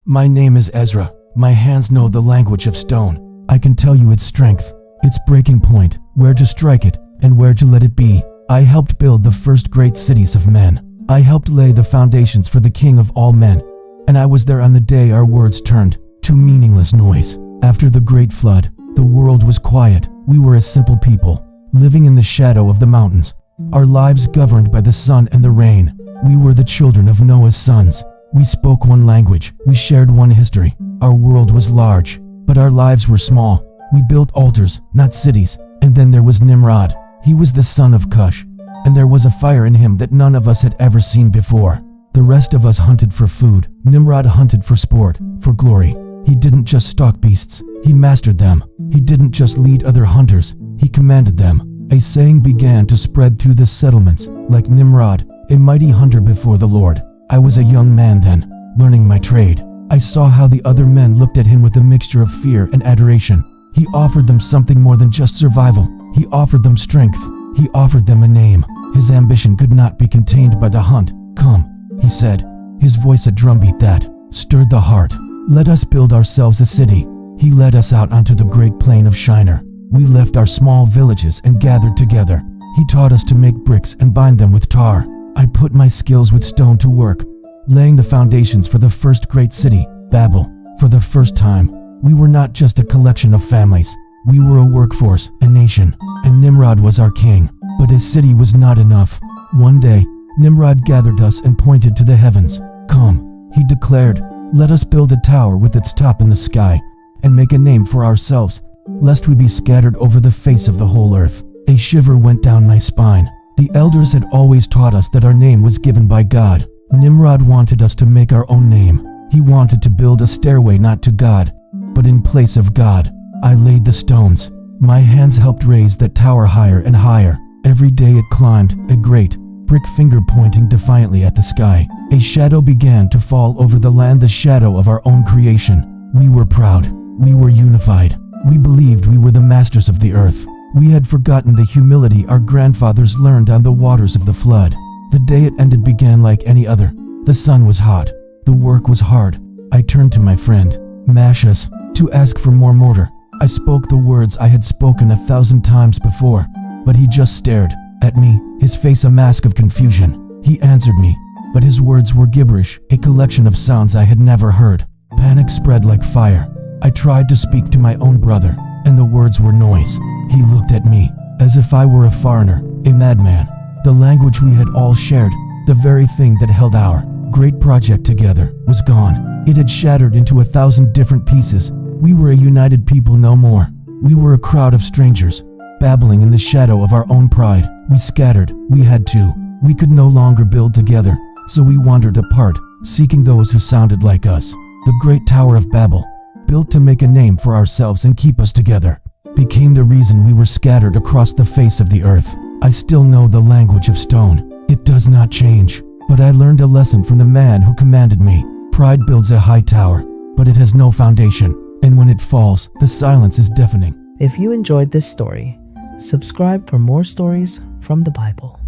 My name is Ezra. My hands know the language of stone. I can tell you its strength, its breaking point, where to strike it, and where to let it be. I helped build the first great cities of men. I helped lay the foundations for the King of all men. And I was there on the day our words turned to meaningless noise. After the great flood, the world was quiet. We were a simple people, living in the shadow of the mountains, our lives governed by the sun and the rain. We were the children of Noah's sons. We spoke one language. We shared one history. Our world was large, but our lives were small. We built altars, not cities. And then there was Nimrod. He was the son of Cush, and there was a fire in him that none of us had ever seen before. The rest of us hunted for food. Nimrod hunted for sport, for glory. He didn't just stalk beasts, he mastered them. He didn't just lead other hunters, he commanded them. A saying began to spread through the settlements, like Nimrod, a mighty hunter before the Lord. I was a young man then, learning my trade. I saw how the other men looked at him with a mixture of fear and adoration. He offered them something more than just survival. He offered them strength. He offered them a name. His ambition could not be contained by the hunt. Come, he said, his voice a drumbeat that stirred the heart. Let us build ourselves a city. He led us out onto the great plain of Shinar. We left our small villages and gathered together. He taught us to make bricks and bind them with tar. I put my skills with stone to work, laying the foundations for the first great city, Babel. For the first time, we were not just a collection of families. We were a workforce, a nation, and Nimrod was our king. But his city was not enough. One day, Nimrod gathered us and pointed to the heavens. Come, he declared, let us build a tower with its top in the sky, and make a name for ourselves, lest we be scattered over the face of the whole earth. A shiver went down my spine. The elders had always taught us that our name was given by God. Nimrod wanted us to make our own name. He wanted to build a stairway not to God, but in place of God. I laid the stones. My hands helped raise that tower higher and higher. Every day it climbed, a great brick finger pointing defiantly at the sky. A shadow began to fall over the land, the shadow of our own creation. We were proud. We were unified. We believed we were the masters of the earth. We had forgotten the humility our grandfathers learned on the waters of the flood. The day it ended began like any other. The sun was hot. The work was hard. I turned to my friend, Mashas, to ask for more mortar. I spoke the words I had spoken 1,000 times before, but he just stared at me, his face a mask of confusion. He answered me, but his words were gibberish, a collection of sounds I had never heard. Panic spread like fire. I tried to speak to my own brother, and the words were noise. He looked at me, as if I were a foreigner, a madman. The language we had all shared, the very thing that held our great project together, was gone. It had shattered into 1,000 different pieces. We were a united people no more. We were a crowd of strangers, babbling in the shadow of our own pride. We scattered. We had to. We could no longer build together, so we wandered apart, seeking those who sounded like us. The great Tower of Babel, built to make a name for ourselves and keep us together, became the reason we were scattered across the face of the earth. I still know the language of stone. It does not change. But I learned a lesson from the man who commanded me. Pride builds a high tower, but it has no foundation. And when it falls, the silence is deafening. If you enjoyed this story, subscribe for more stories from the Bible.